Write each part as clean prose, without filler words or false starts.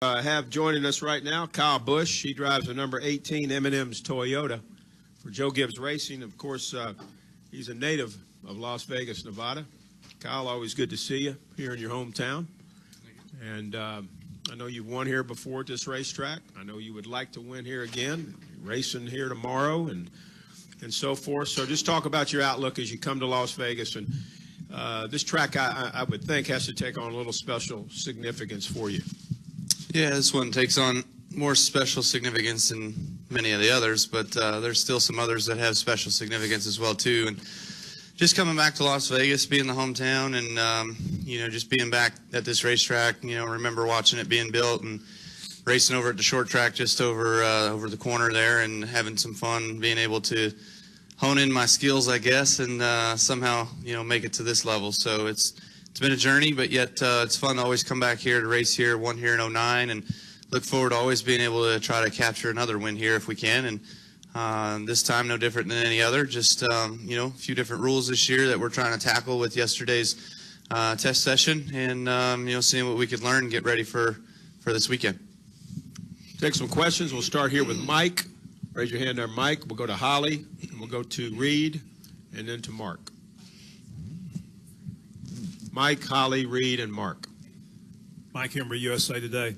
Have joining us right now Kyle Busch. He drives a number 18 M&M's Toyota for Joe Gibbs Racing. Of course, he's a native of Las Vegas, Nevada. Kyle, always good to see you here in your hometown. And I know you've won here before at this racetrack. I know you would like to win here again, racing here tomorrow and so forth. So just talk about your outlook as you come to Las Vegas. And this track, I would think, has to take on a little special significance for you. Yeah, this one takes on more special significance than many of the others, but there's still some others that have special significance as well too. And just coming back to Las Vegas, being the hometown, and just being back at this racetrack. Remember watching it being built and racing over at the short track just over the corner there, and having some fun, being able to hone in my skills, I guess, and somehow make it to this level. So it's been a journey, but yet it's fun to always come back here to race here. Won here in '09, and look forward to always being able to try to capture another win here if we can. And this time no different than any other. Just a few different rules this year that we're trying to tackle with yesterday's test session, and seeing what we could learn and get ready for this weekend. Take some questions. We'll start here with Mike. Raise your hand there, Mike. We'll go to Holly, and we'll go to Reed, and then to Mark. Mike, Holly, Reed, and Mark. Mike Hember, USA Today.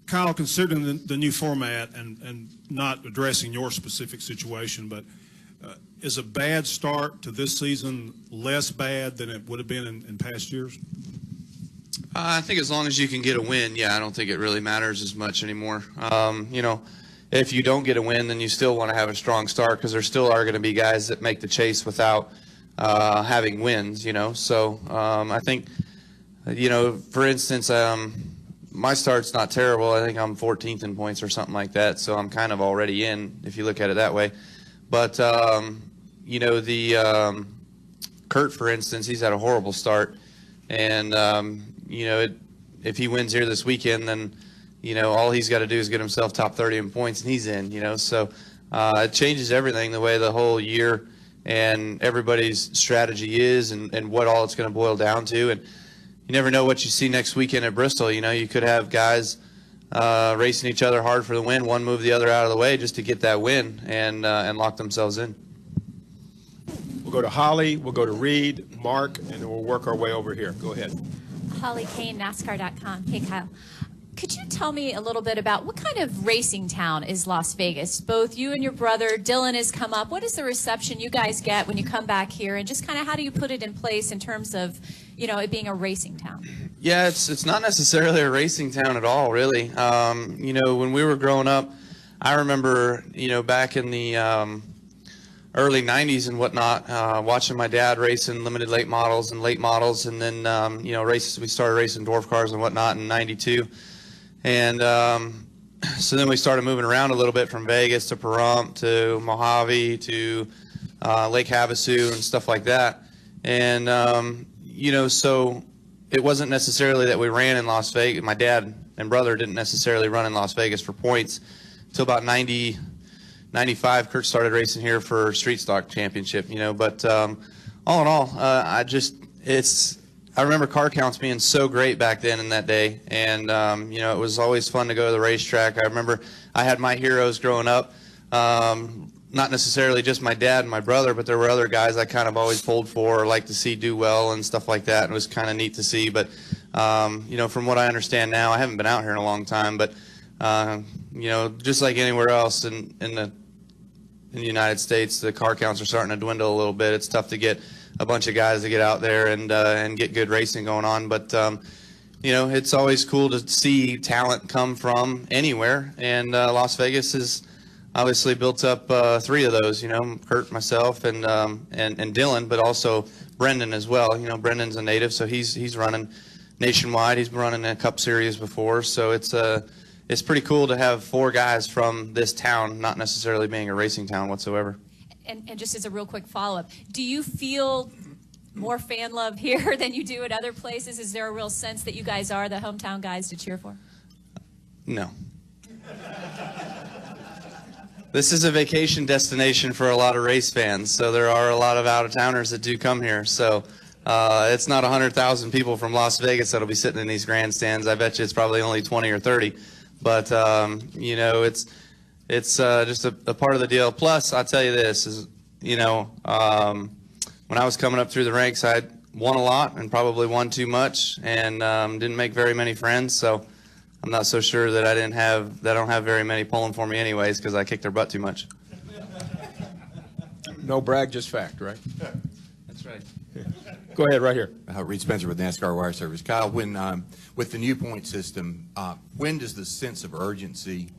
Kyle, considering the new format and not addressing your specific situation, but is a bad start to this season less bad than it would have been in past years? I think as long as you can get a win, yeah, I don't think it really matters as much anymore. If you don't get a win, then you still want to have a strong start, because there still are going to be guys that make the chase without having wins, So I think, for instance, my start's not terrible. I think I'm 14th in points or something like that, so I'm kind of already in if you look at it that way. But, Kurt, for instance, he's had a horrible start. And, if he wins here this weekend, then, all he's got to do is get himself top 30 in points, and he's in, So it changes everything, the way the whole year and everybody's strategy is, and what all it's going to boil down to. And you never know what you see next weekend at Bristol. You could have guys racing each other hard for the win, one move the other out of the way just to get that win and lock themselves in. We'll go to Holly, we'll go to Reed, Mark, and then we'll work our way over here. Go ahead. Holly Kane, NASCAR.com. Hey, Kyle. Could you tell me a little bit about what kind of racing town is Las Vegas? Both you and your brother, Dylan, has come up. What is the reception you guys get when you come back here? And just kind of how do you put it in place in terms of, it being a racing town? Yeah, it's not necessarily a racing town at all, really. When we were growing up, I remember, back in the early 90s and whatnot, watching my dad racing limited late models and late models. And then, races, we started racing dwarf cars and whatnot in '92. And so then we started moving around a little bit from Vegas to Pahrump to Mojave to Lake Havasu and stuff like that. And, so it wasn't necessarily that we ran in Las Vegas. My dad and brother didn't necessarily run in Las Vegas for points until about 90, 95. Kurt started racing here for Street Stock Championship, But all in all, I remember car counts being so great back then in that day, and it was always fun to go to the racetrack. I remember I had my heroes growing up, not necessarily just my dad and my brother, but there were other guys I kind of always pulled for or liked to see do well and stuff like that. And it was kind of neat to see. But from what I understand now, I haven't been out here in a long time, but just like anywhere else in the United States, the car counts are starting to dwindle a little bit. It's tough to get a bunch of guys to get out there and get good racing going on. But, it's always cool to see talent come from anywhere. And Las Vegas has obviously built up three of those, Kurt, myself, and Dylan, but also Brendan as well. Brendan's a native, so he's running nationwide. He's been running a Cup Series before. So it's pretty cool to have four guys from this town, not necessarily being a racing town whatsoever. And just as a real quick follow-up, do you feel more fan love here than you do at other places? Is there a real sense that you guys are the hometown guys to cheer for? No. This is a vacation destination for a lot of race fans, so there are a lot of out-of-towners that do come here. So It's not 100,000 people from Las Vegas that'll be sitting in these grandstands. I bet you it's probably only 20 or 30. But you know, it's just a part of the deal. Plus, I'll tell you this is, you know, when I was coming up through the ranks, I won a lot and probably won too much, and didn't make very many friends. So I'm not so sure that I don't have very many pulling for me anyways, because I kicked their butt too much. No brag, just fact, right? That's right. Go ahead, right here. Reed Spencer with NASCAR Wire Service. Kyle, when with the new point system, when does the sense of urgency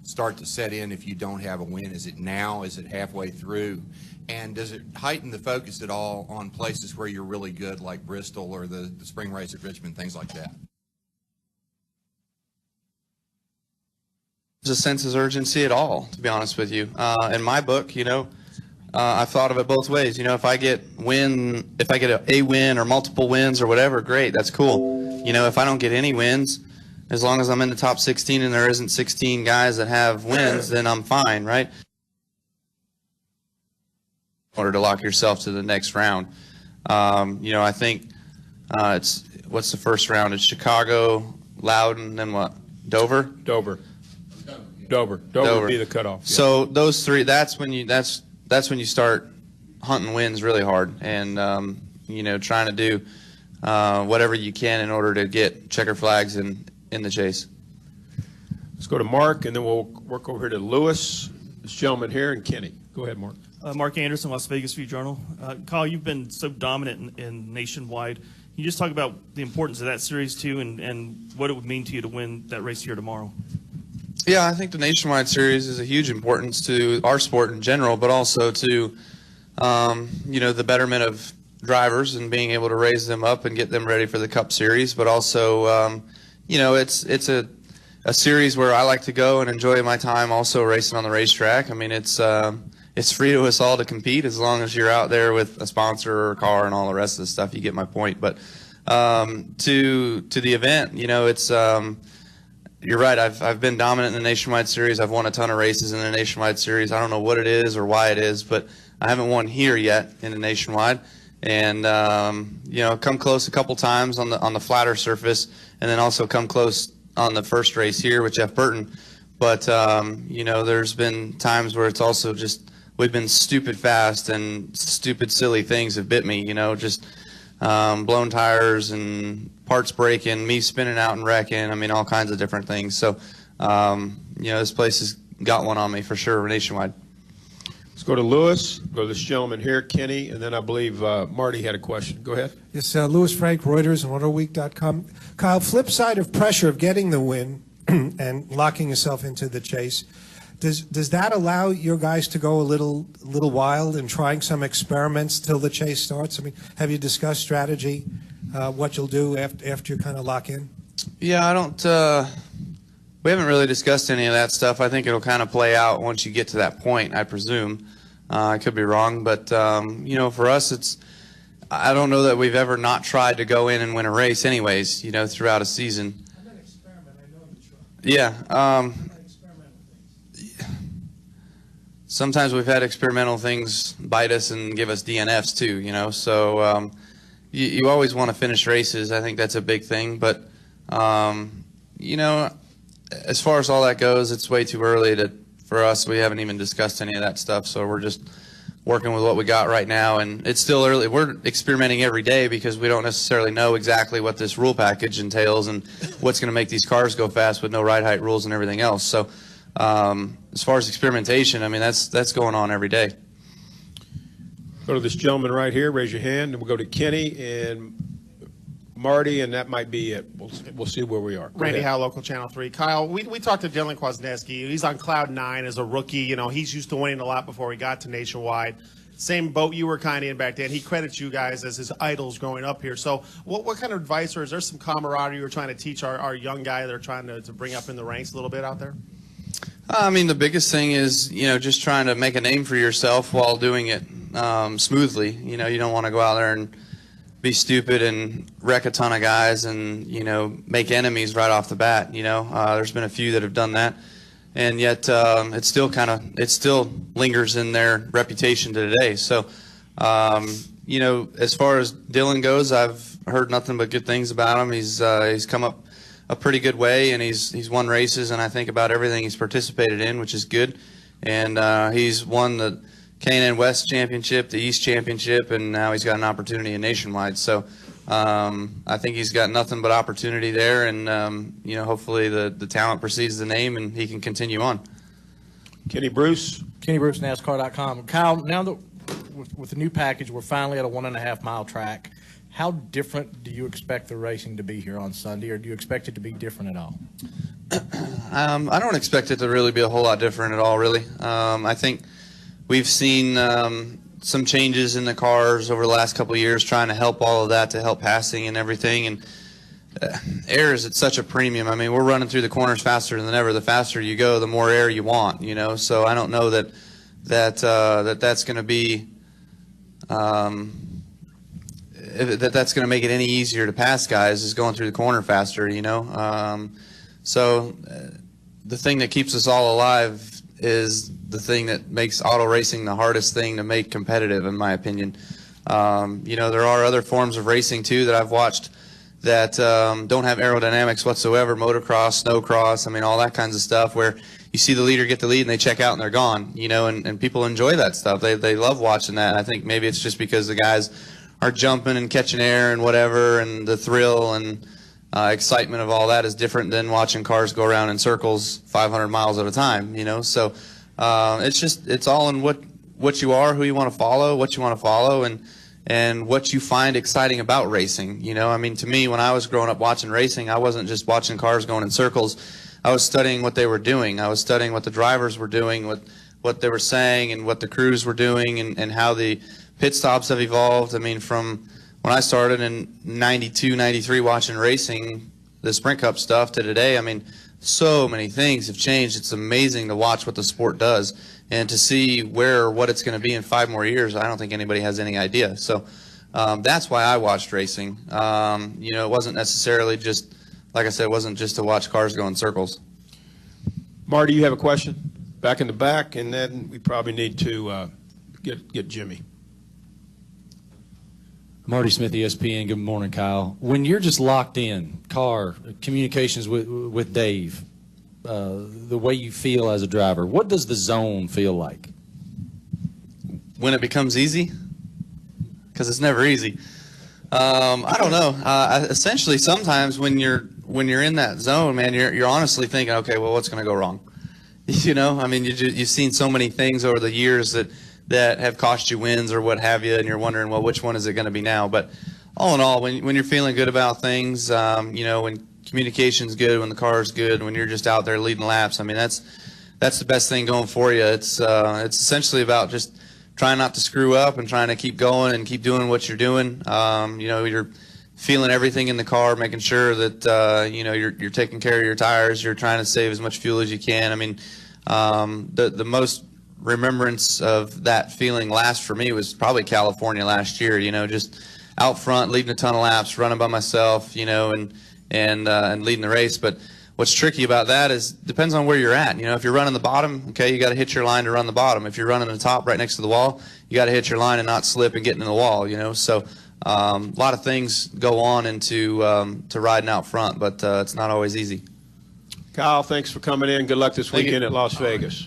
start to set in if you don't have a win? Is it now? Is it halfway through? And does it heighten the focus at all on places where you're really good, like Bristol or the spring race at Richmond, things like that? There's a sense of urgency at all, to be honest with you. In my book, you know, I've thought of it both ways. You know, if I get a win or multiple wins or whatever, great, that's cool. You know, if I don't get any wins, as long as I'm in the top 16 and there isn't 16 guys that have wins, then I'm fine, right? In order to lock yourself to the next round. You know, I think what's the first round? It's Chicago, Loudon, then what? Dover would be the cutoff. Yeah. So those three, that's when you start hunting wins really hard, and you know, trying to do whatever you can in order to get checker flags in the chase. Let's go to Mark, and then we'll work over here to Lewis, this gentleman here, and Kenny. Go ahead, Mark. Mark Anderson, Las Vegas View Journal. Kyle, you've been so dominant in Nationwide. Can you just talk about the importance of that series too, and what it would mean to you to win that race here tomorrow? Yeah, I think the Nationwide Series is a huge importance to our sport in general, but also to you know, the betterment of drivers and being able to raise them up and get them ready for the Cup Series. But also, you know, it's a series where I like to go and enjoy my time also racing on the racetrack. I mean, it's free to us all to compete as long as you're out there with a sponsor or a car and all the rest of the stuff. You get my point. But to the event, you know, it's you're right. I've been dominant in the Nationwide Series. I've won a ton of races in the Nationwide Series. I don't know what it is or why it is, but I haven't won here yet in the Nationwide. And you know, come close a couple times on the flatter surface, and then also come close on the first race here with Jeff Burton. But you know, there's been times where it's also just we've been stupid fast and stupid silly things have bit me. You know, just blown tires and parts breaking, me spinning out and wrecking. I mean, all kinds of different things. So, you know, this place has got one on me for sure, Nationwide. Let's go to Lewis. Go to this gentleman here, Kenny, and then I believe Marty had a question. Go ahead. Yes, Louis Frank, Reuters and AutoWeek.com. Kyle, flip side of pressure of getting the win and locking yourself into the chase, does that allow your guys to go a little wild and trying some experiments till the chase starts? I mean, have you discussed strategy, what you'll do after you kind of lock in? Yeah, I don't. We haven't really discussed any of that stuff. I think it'll kind of play out once you get to that point, I presume. I could be wrong, but you know, for us, I don't know that we've ever not tried to go in and win a race, anyways. You know, throughout a season. I meant experiment. I know you try. Yeah. Sometimes we've had experimental things bite us and give us DNFs too, you know. So you always want to finish races. I think that's a big thing. But you know, as far as all that goes, it's way too early for us. We haven't even discussed any of that stuff. So we're just working with what we got right now, and it's still early. We're experimenting every day because we don't necessarily know exactly what this rule package entails and what's going to make these cars go fast with no ride height rules and everything else. So. As far as experimentation, I mean, that's going on every day. Go to this gentleman right here. Raise your hand, and we'll go to Kenny and Marty, and that might be it. We'll see where we are. Randy Howe, Local Channel 3. Kyle, we talked to Dylan Kwasniewski. He's on cloud 9 as a rookie. You know, he's used to winning a lot before he got to Nationwide. Same boat you were kind of in back then. He credits you guys as his idols growing up here. So what kind of advice, or is there some camaraderie you're trying to teach our young guy that are trying to bring up in the ranks a little bit out there? I mean, the biggest thing is, you know, just trying to make a name for yourself while doing it smoothly. You know, you don't want to go out there and be stupid and wreck a ton of guys and, you know, make enemies right off the bat. You know, there's been a few that have done that, and yet it still lingers in their reputation to today. So, you know, as far as Dylan goes, I've heard nothing but good things about him. He's come up a pretty good way, and he's won races, and I think about everything he's participated in, which is good. And he's won the K&N West Championship, the East Championship, and now he's got an opportunity in Nationwide. So I think he's got nothing but opportunity there, and you know, hopefully the talent precedes the name, and he can continue on. Kenny Bruce. Kenny Bruce, NASCAR.com. Kyle, now that with the new package, we're finally at a 1.5 mile track. How different do you expect the racing to be here on Sunday, or do you expect it to be different at all? I don't expect it to really be a whole lot different at all, really. I think we've seen some changes in the cars over the last couple of years trying to help all of that, to help passing and everything. And air is at such a premium. I mean, we're running through the corners faster than ever. The faster you go, the more air you want, you know. So I don't know that's going to be that's going to make it any easier to pass guys, is going through the corner faster, you know. So the thing that keeps us all alive is the thing that makes auto racing the hardest thing to make competitive, in my opinion. You know, there are other forms of racing too that I've watched that don't have aerodynamics whatsoever, motocross, snowcross, I mean, all that kinds of stuff, where you see the leader get the lead and they check out and they're gone, you know, and people enjoy that stuff. They love watching that. I think maybe it's just because the guys are jumping and catching air and whatever, and the thrill and excitement of all that is different than watching cars go around in circles 500 miles at a time, you know. So it's all in what you are, who you want to follow, what you want to follow, and what you find exciting about racing. You know, I mean, to me, when I was growing up watching racing, I wasn't just watching cars going in circles. I was studying what they were doing. I was studying what the drivers were doing, what they were saying, and what the crews were doing, and how the pit stops have evolved. I mean, from when I started in 92, 93 watching racing, the Sprint Cup stuff, to today, I mean, so many things have changed. It's amazing to watch what the sport does, and to see what it's going to be in 5 more years. I don't think anybody has any idea. So that's why I watched racing. You know, it wasn't necessarily just, like I said, it wasn't just to watch cars go in circles. Marty, you have a question? Back in the back, and then we probably need to get Jimmy. Marty Smith, ESPN. Good morning, Kyle. When you're just locked in, car, communications with Dave, the way you feel as a driver, what does the zone feel like? When it becomes easy? Because it's never easy. I don't know. Essentially, sometimes when you're in that zone, man, you're honestly thinking, okay, well, what's going to go wrong? You know, I mean, you've seen so many things over the years that have cost you wins or what have you, and you're wondering, well, which one is it going to be now? But all in all, when you're feeling good about things, you know, when communication's good, when the car's good, when you're just out there leading laps, I mean, that's the best thing going for you. It's essentially about just trying not to screw up and trying to keep going and keep doing what you're doing. You know, you're feeling everything in the car, making sure that you know, you're taking care of your tires, you're trying to save as much fuel as you can. I mean, the most remembrance of that feeling last for me was probably California last year. You know, just out front, leading a ton of laps, running by myself, you know, and leading the race. But what's tricky about that is depends on where you're at. You know, if you're running the bottom, okay, you got to hit your line to run the bottom. If you're running the top right next to the wall, you got to hit your line and not slip and get into the wall. You know, so a lot of things go on into to riding out front, but it's not always easy. Kyle, thanks for coming in. Good luck this weekend at Las Vegas.